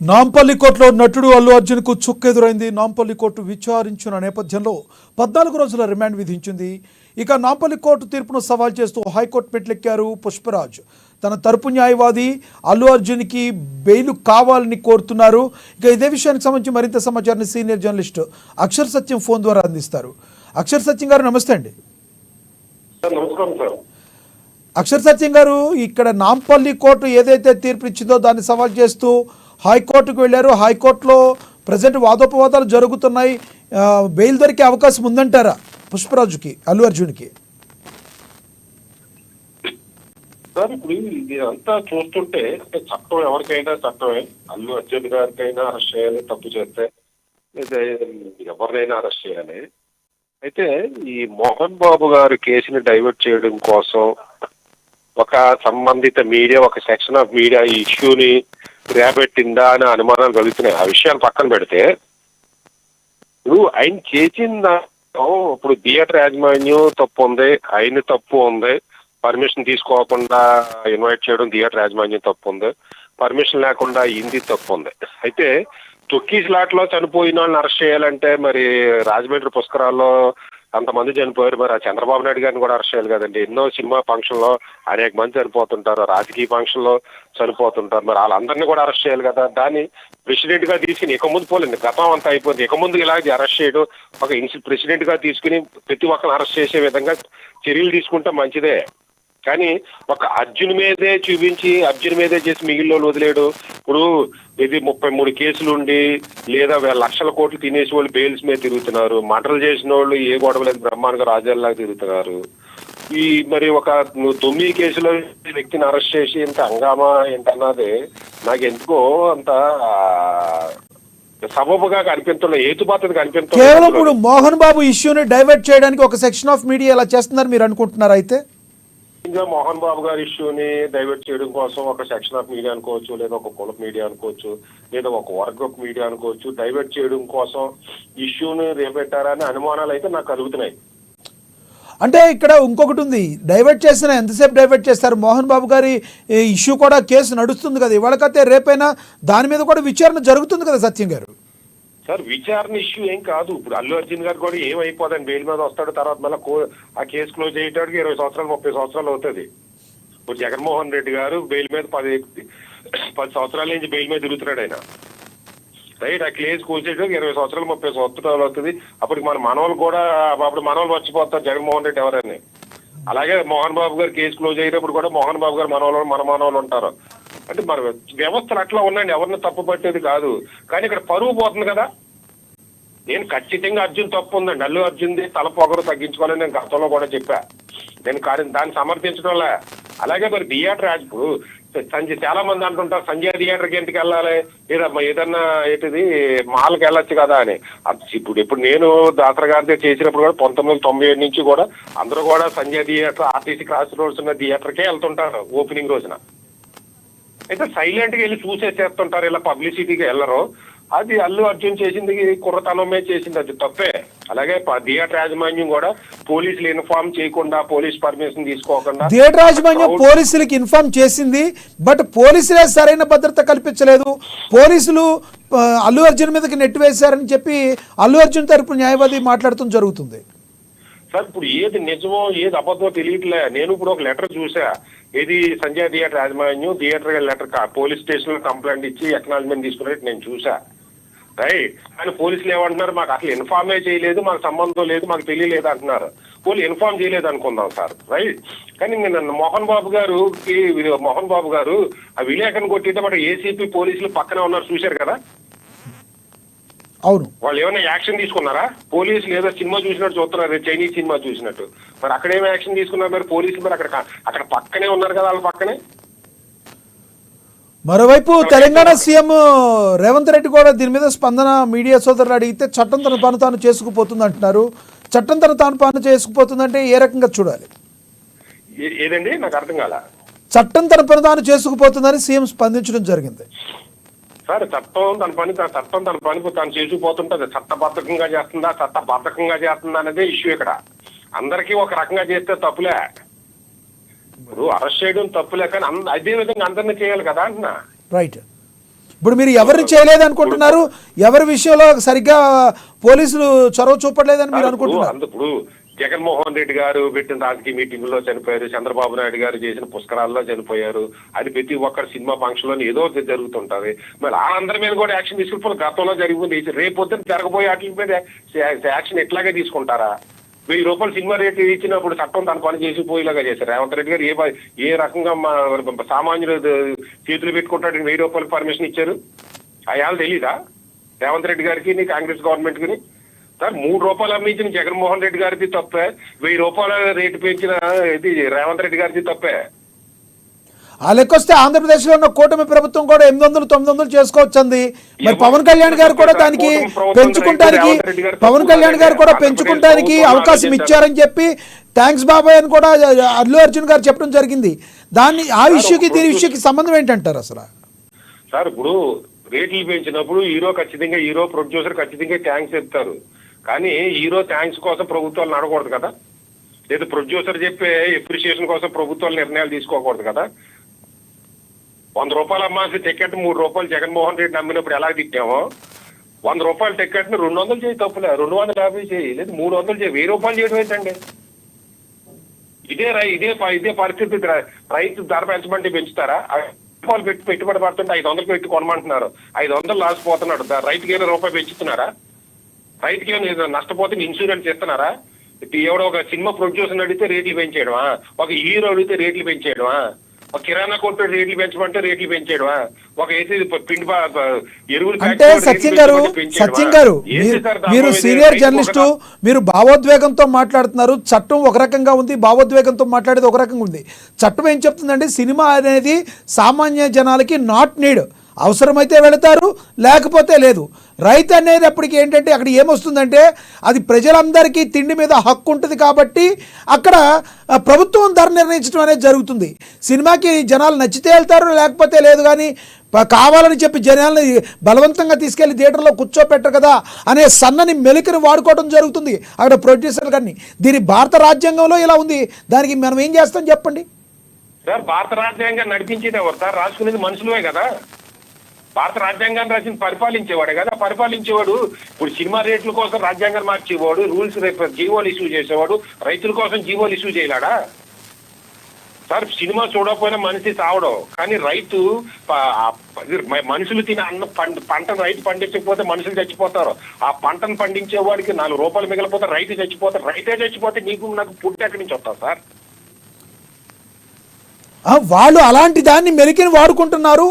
నాంపల్లి కోర్టులో నటుడు అల్లు అర్జున్కు చుక్కెదురైంది. నాంపల్లి కోర్టు విచారించిన నేపథ్యంలో 14 రోజుల రిమాండ్ విధించింది. ఇక నాంపల్లి కోర్టు తీర్పును సవాల్ చేస్తూ హైకోర్టు మెట్లెక్కారు పుష్పరాజ్. తన తరపు న్యాయవాది అల్లు అర్జున్కి బెయిల్ కావాలని కోరుతున్నారు. ఇక ఇదే విషయానికి సంబంధించి మరింత సమాచారాన్ని సీనియర్ జర్నలిస్ట్ అక్షర్ సత్యం ఫోన్ ద్వారా అందిస్తారు. అక్షర్ సత్యం గారు నమస్తే అండి. అక్షర్ సత్యం గారు, ఇక్కడ నాంపల్లి కోర్టు ఏదైతే తీర్పు ఇచ్చిందో దాన్ని సవాల్ చేస్తూ హైకోర్టుకు వెళ్ళారు. హైకోర్టులో ప్రజెంట్ వాదోపవాదాలు జరుగుతున్నాయి. బెయిల్ దొరికే అవకాశం ఉందంటారా పుష్పరాజుకి, అల్లు అర్జున్కి? సార్, ఇప్పుడు ఇది అంతా చూస్తుంటే అంటే చట్టం ఎవరికైనా చట్టమే. అల్లు అర్జున్ గారికైనా అరెస్ట్ చేయాలి, తప్పు చేస్తే ఎవరినైనా అరెస్ట్ చేయాలి. అయితే ఈ మోహన్ బాబు గారి కేసుని డైవర్ట్ చేయడం కోసం ఒక సంబంధిత మీడియా, ఒక సెక్షన్ ఆఫ్ మీడియా ఈ ఇష్యూని రేపెట్టిందా అనే అనుమానాలు కలుగుతున్నాయి. ఆ విషయాన్ని పక్కన పెడితే ఇప్పుడు ఆయన చేసిన ఇప్పుడు థియేటర్ యాజమాన్యం తప్పు ఉంది, ఆయన తప్పు ఉంది. పర్మిషన్ తీసుకోకుండా ఇన్వైట్ చేయడం థియేటర్ యాజమాన్యం తప్పు ఉంది, పర్మిషన్ లేకుండా హిందీ తప్పు ఉంది. అయితే తొక్కీస్లాట్ లో చనిపోయిన వాళ్ళని అరెస్ట్ చేయాలంటే మరి రాజమండ్రి పుష్కరాల్లో అంతమంది చనిపోయారు, మరి ఆ చంద్రబాబు నాయుడు గారిని కూడా అరెస్ట్ చేయాలి కదండి. ఎన్నో సినిమా ఫంక్షన్ లో అనేక మంది చనిపోతుంటారు, రాజకీయ ఫంక్షన్ లో చనిపోతుంటారు, మరి వాళ్ళందరినీ కూడా అరెస్ట్ చేయాలి కదా. దాన్ని ప్రెసిడెంట్ గా తీసుకుని ఇక ముందు పోలేదు, గతం అంతా అయిపోయింది. ఇక ముందు ఇలాగే అరెస్ట్ చేయడం ఒక ప్రెసిడెంట్ గా తీసుకుని ప్రతి ఒక్కరిని అరెస్ట్ చేసే విధంగా చర్యలు తీసుకుంటే మంచిదే. కానీ ఒక అర్జున్ మీదే చూపించి అర్జున్ మీదే చేసి మిగిలిన వాళ్ళు వదిలేడు. ఇప్పుడు ఇది 33 కేసులు ఉండి లేదా లక్షల కోట్లు తినేసి వాళ్ళు బెయిల్స్ మీద తిరుగుతున్నారు. మర్డర్లు చేసిన వాళ్ళు ఏ గొడవ లేదు, బ్రహ్మాండంగా రాజ్యాల్లాగా తిరుగుతున్నారు. ఈ మరి ఒక 9 కేసులో వ్యక్తిని అరెస్ట్ చేసి ఇంత హంగామా ఏంటన్నది నాకు ఎందుకో అంత సబబుగా కనిపించడం, హేతుబాధ్యత కనిపించడం. కేవలం ఇప్పుడు మోహన్ బాబు ఇష్యూని డైవర్ట్ చేయడానికి ఒక సెక్షన్ ఆఫ్ మీడియా ఎలా చేస్తున్నారు మీరు అనుకుంటున్నారు? అయితే ఇంకా మోహన్ బాబు గారి ఇష్యూని డైవర్ట్ చేయడం కోసం ఒక సెక్షన్ ఆఫ్ మీడియా అనుకోవచ్చు, లేదా ఒక కుల మీడియా అనుకోవచ్చు, లేదా ఒక వర్గ మీడియా అనుకోవచ్చు, డైవర్ట్ చేయడం కోసం ఇష్యూని రేపెట్టారని అనుమానాలు అయితే నాకు కలుగుతున్నాయి. అంటే ఇక్కడ ఇంకొకటి ఉంది, డైవర్ట్ చేసిన ఎంతసేపు డైవర్ట్ చేస్తారు? మోహన్ బాబు గారి ఇష్యూ కూడా కేసు నడుస్తుంది కదా, ఇవాళకైతే రేపైనా దాని మీద కూడా విచారణ జరుగుతుంది కదా సత్యం గారు. సార్, విచారణ ఇష్యూ ఏం కాదు. ఇప్పుడు అల్లు అర్జున్ గారు కూడా ఏమైపోదని బెయిల్ మీద వస్తాడు, తర్వాత మళ్ళీ ఆ కేసు క్లోజ్ చేయడానికి 20 సంవత్సరాలు 30 సంవత్సరాలు అవుతుంది. ఇప్పుడు జగన్మోహన్ రెడ్డి గారు బెయిల్ మీద 10 సంవత్సరాల నుంచి బెయిల్ మీద తిరుగుతున్నాడు ఆయన, రైట్. ఆ కేసు క్లోజ్ చేయడానికి 20 సంవత్సరాలు 30 సంవత్సరాలు అవుతుంది. అప్పటికి మన మనవాళ్ళు కూడా అప్పుడు మనవాళ్ళు మర్చిపోతారు జగన్మోహన్ రెడ్డి ఎవరని. అలాగే మోహన్ బాబు గారు కేసు క్లోజ్ అయినప్పుడు కూడా మోహన్ బాబు గారు మన మనవాళ్ళు ఉంటారు. అంటే మన వ్యవస్థలు అట్లా ఉన్నాయండి, ఎవరిని తప్పు పట్టేది కాదు. కానీ ఇక్కడ పరువు పోతుంది కదా. నేను ఖచ్చితంగా అర్జున్ తప్పు ఉందండి, అల్లు అర్జున్ది తల పొగరు తగ్గించుకోవాలని నేను గతంలో కూడా చెప్పా. నేను దాన్ని సమర్థించడంలే. అలాగే మరి థియేటర్ చాలా మంది అంటుంటారు సంజయ్ థియేటర్కి ఎందుకు వెళ్ళాలి, ఏదన్నా ఏంటిది మాల్కి వెళ్ళొచ్చు కదా అని. ఇప్పుడు నేను దాసర గారి చేసినప్పుడు కూడా 1997 నుంచి కూడా అందరూ కూడా Sanjay theatre, RTC cross roads ఉన్న థియేటర్కే వెళ్తుంటారు ఓపెనింగ్ రోజున. అయితే సైలెంట్ గా వెళ్ళి చూసేస్తుంటారు, ఇలా పబ్లిసిటీగా వెళ్ళరు. అది అల్లు అర్జున్ చేసింది కుర్రతనమే చేసింది, అది తప్పే. అలాగే థియేటర్ యాజమాన్యం కూడా పోలీసులు ఇన్ఫార్మ్ చేయకుండా, పోలీస్ పర్మిషన్ తీసుకోకుండా థియేటర్ యాజమాన్యం పోలీసులకి ఇన్ఫార్మ్ చేసింది, బట్ పోలీసులే సరైన భద్రత కల్పించలేదు. పోలీసులు అల్లు అర్జున్ మీదకి నెట్టివేశారని చెప్పి అల్లు అర్జున్ తరపు న్యాయవాది మాట్లాడటం జరుగుతుంది. సార్, ఇప్పుడు ఏది నిజమో ఏది అబద్ధమో తెలియట్లే. నేను ఇప్పుడు ఒక లెటర్ చూసా, ఏది సంజయ్ థియేటర్ యాజమాన్యం థియేటర్ లెటర్ పోలీస్ స్టేషన్ లో కంప్లైంట్ ఇచ్చి ఎక్నాలజ్మెంట్ తీసుకున్నట్టు నేను చూసా, రైట్. కానీ పోలీసులు ఏమంటున్నారు, మాకు అసలు ఇన్ఫార్మే చేయలేదు, మాకు సంబంధం లేదు, మాకు తెలియలేదు అంటున్నారు. పోలీసు ఇన్ఫార్మ్ చేయలేదు అనుకుందాం సార్, రైట్. కానీ నేను మోహన్ బాబు గారు ఆ విలేకరుని కొట్టితే మరి ఏసీపీ పోలీసులు పక్కనే ఉన్నారు, చూశారు కదా. అవును, వాళ్ళు ఏమైనా యాక్షన్ తీసుకున్నారా? పోలీసులు ఏదో సినిమా చూసినట్టు చూస్తున్నారు, చైనీస్ సినిమా చూసినట్టు. మరి అక్కడ ఏమి యాక్షన్ తీసుకున్నారు? మరి పోలీసులు మరి అక్కడ పక్కనే ఉన్నారు కదా, వాళ్ళ పక్కనే. మరోవైపు తెలంగాణ సీఎం రేవంత్ రెడ్డి కూడా దీని మీద స్పందన మీడియా సోదరులు అడిగితే చట్టం తన పని తాను చేసుకుపోతుంది అంటున్నారు. చట్టం తన పని చేసుకుపోతుందంటే ఏ రకంగా చూడాలి? ఏదండి, నాకు అర్థం కాల. చట్టం తన పని తాను చేసుకుపోతుందని సీఎం స్పందించడం జరిగింది. సార్, చట్టం తన పని తాను చేసుకుపోతుంటుంది. చట్టబద్ధకంగా చేస్తుందా అనేది ఇష్యూ ఇక్కడ. అందరికీ ఒక రకంగా చేస్తే తప్పులే. ఇప్పుడు అరెస్ట్ చేయడం తప్పులే, కానీ అదే విధంగా అందరినీ చేయాలి కదా అంటున్నా. రైట్. ఇప్పుడు మీరు ఎవరిని చేయలేదు అనుకుంటున్నారు? ఎవరి విషయంలో సరిగ్గా పోలీసులు చొరవ చూపట్లేదని మీరు అనుకుంటున్నారు? ఇప్పుడు జగన్మోహన్ రెడ్డి గారు పెట్టిన రాజకీయ మీటింగ్ లో చనిపోయారు, చంద్రబాబు నాయుడు గారు చేసిన పుష్కరాల్లో చనిపోయారు. అది ప్రతి ఒక్కరి సినిమా ఫంక్షన్ లో ఏదో జరుగుతుంటది. మరి వాళ్ళందరి మీద కూడా యాక్షన్ తీసుకుంటే గతంలో జరిగింది, రేపొద్దున జరగబోయే వాటి మీద యాక్షన్ ఎట్లాగే తీసుకుంటారా? 1000 రూపాయలు సినిమా రేటు ఇచ్చినప్పుడు చట్టం తన పని చేసి పోయేలాగా చేశారు. రేవంత్ రెడ్డి గారు ఏ రకంగా సామాన్యులు చేతులు పెట్టుకుంటాడు 1000 రూపాయలు పర్మిషన్ ఇచ్చారు? అయాలు తెలీదా రేవంత్ రెడ్డి గారికి, కాంగ్రెస్ గవర్నమెంట్ కి? సార్ 3 రూపాయలు అమ్మించిన జగన్మోహన్ రెడ్డి గారిది తప్పే, 1000 రూపాయల రేటు పెంచిన ఇది రేవంత్ రెడ్డి గారిది తప్పే. ఆ లెక్కొస్తే ఆంధ్రప్రదేశ్లో ఉన్న కూటమి ప్రభుత్వం కూడా 800, 900 చేసుకోవచ్చంది. మరి పవన్ కళ్యాణ్ గారు కూడా దానికి పెంచుకుంటానికి అవకాశం ఇచ్చారని చెప్పి థ్యాంక్స్ బాబాయ్ అని కూడా అల్లు అర్జున్ గారు చెప్పడం జరిగింది. ఆ ఇష్యూకి దీని ఇష్యూకి సంబంధం ఏంటంటారు అసలు? సార్ ఇప్పుడు రేట్లు పెంచినప్పుడు హీరో ప్రొడ్యూసర్ ఖచ్చితంగా థ్యాంక్స్ చెప్తారు. కానీ హీరో థ్యాంక్స్ కోసం ప్రభుత్వాలు నడకూడదు కదా, లేదా ప్రొడ్యూసర్ చెప్పే ఎప్రిషియేషన్ కోసం ప్రభుత్వాలు నిర్ణయాలు తీసుకోకూడదు కదా. 100 రూపాయలు అమ్మాల్సిన టికెట్ 3 రూపాయలు జగన్మోహన్ రెడ్డి అమ్మినప్పుడు ఎలా తిట్టామో, 100 రూపాయల టికెట్ ని 200 చేయి తప్పులే, 250 చేయి, లేదు 300 చేయి, 1000 రూపాయలు చేయడం ఏంటండి? ఇదే పరిస్థితి. రైతు ధర పెంచమంటే పెంచుతారా? రూపాయలు పెట్టుబడి పడుతుంటే 500 పెట్టి కొనమంటున్నారు, 500 లాస్ పోతున్నాడు. రైతుకి ఏదో రూపాయి పెంచుతున్నారా? రైతుకి ఏమైనా నష్టపోతే ఇన్సూరెన్స్ ఇస్తున్నారా? ఎవడో ఒక సినిమా ప్రొడ్యూసర్ అడిగితే రేట్లు పెంచేయడమా? ఒక హీరో అడిగితే రేట్లు పెంచేయడమా? ఒక కిరాణా కొట్టు రేట్లు పెంచమంటే రేట్లు పెంచేయడమా? ఒక పిండి ఎరువులు అంటే సచిన్ గారు మీరు సీనియర్ జర్నలిస్టు, మీరు భావోద్వేగంతో మాట్లాడుతున్నారు. చట్టం ఒక రకంగా ఉంది, భావోద్వేగంతో మాట్లాడేది ఒక రకంగా ఉంది. చట్టం ఏం చెప్తుందండి? సినిమా అనేది సామాన్య జనాలకి నాట్ నీడ్, అవసరమైతే వెళతారు, లేకపోతే లేదు. రైతు అనేది అప్పటికి ఏంటంటే అక్కడ ఏమొస్తుందంటే అది ప్రజలందరికీ తిండి మీద హక్కు ఉంటుంది కాబట్టి అక్కడ ప్రభుత్వం ధర నిర్ణయించడం అనేది జరుగుతుంది. సినిమాకి జనాలు నచ్చితే వెళ్తారు, లేకపోతే లేదు. కానీ కావాలని చెప్పి జనాల్ని బలవంతంగా తీసుకెళ్లి థియేటర్లో కూర్చోపెట్టరు కదా అనే సన్నని మెలికని వాడుకోవడం జరుగుతుంది అక్కడ ప్రొడ్యూసర్లు. కానీ దీని భారత రాజ్యాంగంలో ఇలా ఉంది, దానికి మనం ఏం చేస్తాం చెప్పండి? సార్ భారత రాజ్యాంగం నడిపించేది ఎవరు సార్? రాసుకునేది మనుషులే కదా. భారత రాజ్యాంగాన్ని రాసిన పరిపాలించేవాడే కదా. పరిపాలించేవాడు ఇప్పుడు సినిమా రేట్ల కోసం రాజ్యాంగం మార్చేవాడు, రూల్స్ జీవోలు ఇష్యూ చేసేవాడు, రైతుల కోసం జీవోలు ఇష్యూ చేయలాడా సార్? సినిమా చూడకపోయినా మనిషి చావడం, కానీ రైతు మనుషులు తినే పంటను రైతు పండించకపోతే మనుషులు చచ్చిపోతారు. ఆ పంటను పండించే వాడికి 4 రూపాయలు మిగిలిపోతే రైతు చచ్చిపోతారు. రైతే చచ్చిపోతే నీకు నాకు పుట్టి ఎక్కడి నుంచి వస్తారు సార్? వాళ్ళు అలాంటి దాన్ని మెలికిని వాడుకుంటున్నారు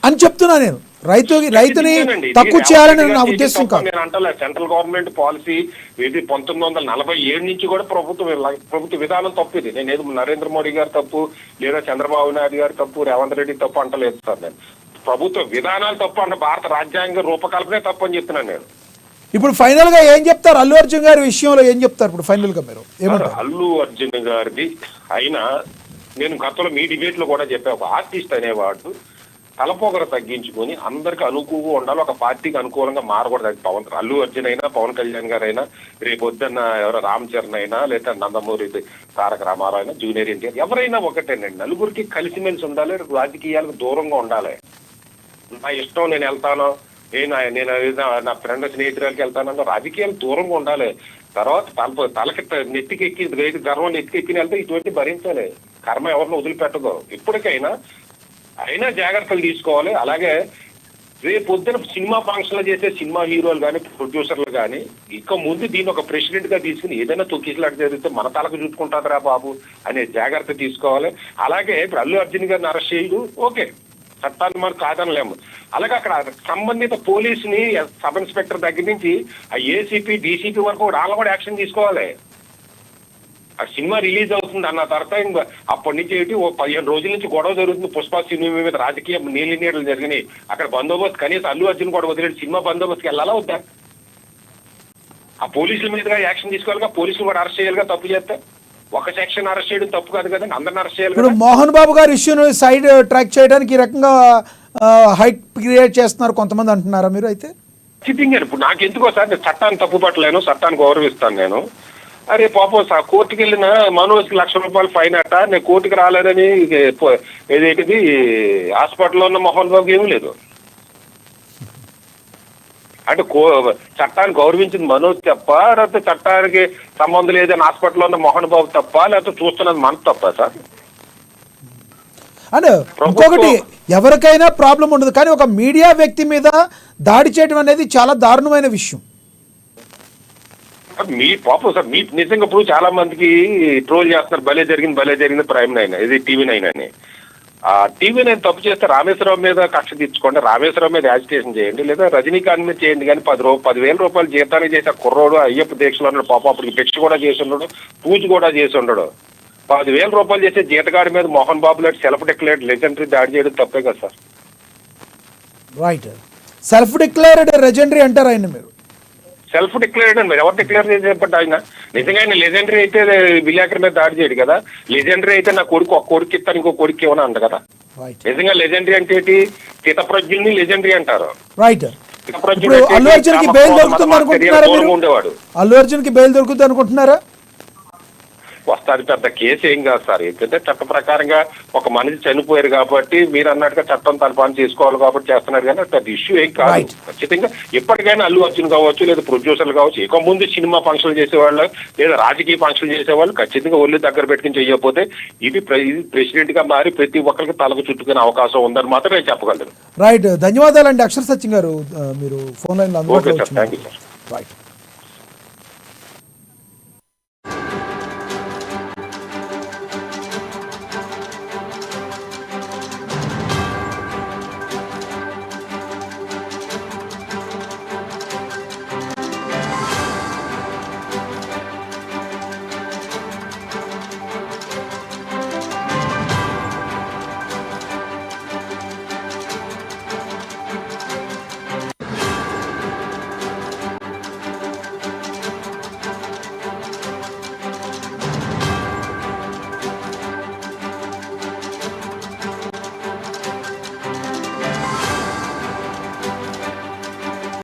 అని చెప్తున్నా నేను. రైతుని తక్కువ చేయాలని నా ఉద్దేశం కాదు. నేను అంటలే, సెంట్రల్ గవర్నమెంట్ పాలసీ ఇది 1947 నుంచి కూడా ప్రభుత్వ విధానం తప్పు. ఇది నేను నరేంద్ర మోడీ గారు తప్పు, లేదా చంద్రబాబు నాయుడు గారు తప్పు, రేవంత్ రెడ్డి తప్పు అంటలేదు సార్. నేను ప్రభుత్వ విధానాలు తప్పు అంటే భారత రాజ్యాంగ రూపకల్పనే తప్పు అని చెప్తున్నాను నేను. ఇప్పుడు ఫైనల్ గా ఏం చెప్తారు అల్లు అర్జున్ గారి విషయంలో? ఏం చెప్తారు ఇప్పుడు ఫైనల్ గా మీరు? అల్లు అర్జున్ గారిది అయినా నేను గతంలో మీ డిబేట్ లో కూడా చెప్పా, ఒక ఆర్టిస్ట్ అనేవాడు తలపోగర తగ్గించుకొని అందరికి అనుకూలంగా ఉండాలి, ఒక పార్టీకి అనుకూలంగా మారకూడదు. అది అల్లు అర్జున్ అయినా, పవన్ కళ్యాణ్ గారు అయినా, రేపు వద్దన్న ఎవరో రామ్ చరణ్ అయినా, లేదా నందమూరి తారక రామారావు అయినా, జూనియర్ ఎన్టీఆర్ ఎవరైనా ఒకటేనండి. నలుగురికి కలిసిమెలిసి ఉండాలి, రాజకీయాలకు దూరంగా ఉండాలి. నా ఇష్టం నేను వెళ్తాను, నేను నా ఫ్రెండ్ స్నేహితురాలకి వెళ్తానన్నా రాజకీయాలు దూరంగా ఉండాలి. తర్వాత తలకి నెత్తికి ఎక్కి గర్వం నెత్తికి ఎక్కిన వెళ్తే ఇటువంటి భరించాలి. కర్మ ఎవరిని వదిలిపెట్టదు. ఇప్పటికైనా అయినా జాగ్రత్తలు తీసుకోవాలి. అలాగే రేపు పొద్దున సినిమా ఫంక్షన్లు చేసే సినిమా హీరోలు కానీ, ప్రొడ్యూసర్లు కానీ ఇక ముందు దీన్ని ఒక ప్రెసిడెంట్ గా తీసుకుని ఏదైనా తొక్కిసలాట జరిగితే మన తలకు చూసుకుంటారా బాబు అనే జాగ్రత్త తీసుకోవాలి. అలాగే ఇప్పుడు అల్లు అర్జున్ గారిని అరెస్ట్ చేయడు, ఓకే, చట్టాన్ని మనం కాదనలేము. అలాగే అక్కడ సంబంధిత పోలీసుని సబ్ ఇన్స్పెక్టర్ దగ్గర నుంచి ఆ ఏసీపీ, డీసీపీ వరకు వాళ్ళు కూడా యాక్షన్ తీసుకోవాలి. ఆ సినిమా రిలీజ్ అవుతుంది అన్న తర్వాత అప్పటి నుంచి ఏంటి 15 రోజుల నుంచి గొడవ జరుగుతుంది. పుష్ప సినిమా మీద రాజకీయ నీళ్ళు జరిగినాయి. అక్కడ బందోబస్తు కనీసం అల్లు అర్జున్ కూడా వదిలేడు, సినిమా బందోబస్తుకి వెళ్ళాలా వద్దా? ఆ పోలీసుల మీదుగా యాక్షన్ తీసుకోవాలిగా, పోలీసులు కూడా అరెస్ట్ చేయాలిగా. తప్పు చేస్తే ఒక సెక్షన్ అరెస్ట్ చేయడం తప్పు కాదు కదండి, అందరిని అరెస్ట్ చేయాలి. ఇప్పుడు మోహన్ బాబు గారి ఇష్యూను సైడ్ ట్రాక్ చేయడానికి ఈ రకంగా హైట్ క్రియేట్ చేస్తున్నారు కొంతమంది అంటున్నారా మీరు? అయితే ఖచ్చితంగా ఇప్పుడు నాకు ఎందుకో సార్, నేను చట్టాన్ని తప్పు పట్టలేను, చట్టాన్ని గౌరవిస్తాను నేను. అరే పాపం కోర్టుకి వెళ్ళిన మనోజ్కి ₹1,00,000 ఫైన్ అట్ట, నేను కోర్టుకి రాలేదని ఏదేంటిది హాస్పిటల్లో ఉన్న మోహన్ బాబుకి ఏమీ లేదు. అంటే చట్టాన్ని గౌరవించింది మనోజ్ తప్ప, లేకపోతే చట్టానికి సంబంధం లేదని హాస్పిటల్లో ఉన్న మోహన్ బాబు తప్ప, లేకపోతే చూస్తున్నది మన తప్ప సార్? అండ్ ఇంకొకటి, ఎవరికైనా ప్రాబ్లం ఉండదు, కానీ ఒక మీడియా వ్యక్తి మీద దాడి చేయడం అనేది చాలా దారుణమైన విషయం. మీ పాపం సార్, మీ నిజంగా ఇప్పుడు చాలా మందికి ట్రోల్ చేస్తున్నారు, భలే జరిగింది ప్రైమ్ 9, ఇది TV9 అని. ఆ TV9 తప్పు చేస్తే రామేశ్వరరావు మీద కక్ష తీర్చుకోండి, రామేశ్వరరావు మీద యాజిటేషన్ చేయండి, లేదా రజనీకాంత్ మీద చేయండి. కానీ 10,000 రూపాయలు జీతానికి చేసే కుర్రోడు అయ్యప్ప దీక్షలో ఉన్నాడు పాపం, అప్పటికి భిక్ష కూడా చేసి ఉండడు, పూజ కూడా చేసి ఉండడు. 10,000 రూపాయలు చేసే జీతగాడి మీద మోహన్ బాబు లాంటి సెల్ఫ్ డిక్లేర్డ్ లెజెండరీ దాడి చేయడం తప్పే కదా sir? Right, self declared legendary అంటారు ఆయన మీరు? సెల్ఫ్ డిక్లేర్డ్ అని మీరు ఎవరు డిక్లేర్ చేసేపట్టు ఆయన? నిజంగా ఆయన లెజెండరీ అయితే విలేకరి మీద దాడి చేయడు కదా. లెజెండరీ అయితే నా కొడుకు ఒక కొడుకు ఇస్తాను, ఇంకో కొడుకు ఏమన్నా అంట కదా. నిజంగా లెజెండరీ అంటే ఏంటి? చిత్తప్రజ్ఞుల్ని లెజెండరీ అంటారు. రైట్. ఇప్పుడు అల్లు అర్జున్ కి బెయిల్ దొరుకుతుంది అనుకుంటున్నారా మీరు? ఉండేవాడు అల్లు అర్జున్ కి బెయిల్ దొరుకుతుంది అనుకుంటున్నారా? వస్తాది, పెద్ద కేసు ఏం కాదు సార్. ఏంటంటే చట్ట ప్రకారంగా ఒక మనిషి చనిపోయారు కాబట్టి మీరు అన్నట్టుగా చట్టం తన పని చేసుకోవాలి కాబట్టి చేస్తున్నారు, కానీ పెద్ద ఇష్యూ ఏం కాదు. ఖచ్చితంగా ఎప్పటికైనా అల్లు అర్జున్ కావచ్చు, లేదా ప్రొడ్యూసర్లు కావచ్చు, ఇక ముందు సినిమా ఫంక్షన్లు చేసేవాళ్ళు లేదా రాజకీయ ఫంక్షన్లు చేసేవాళ్ళు ఖచ్చితంగా ఒళ్ళు దగ్గర పెట్టుకుని చేయకపోతే ఇది ప్రెసిడెంట్ గా మారి ప్రతి ఒక్కరికి తలకు చుట్టుకునే అవకాశం ఉందని మాత్రం నేను చెప్పగలను. రైట్, ధన్యవాదాలండి అక్షర్ సత్యం గారు, మీరు ఫోన్ లైన్ లో అందుబాటులో థ్యాంక్ యూ సార్. రైట్.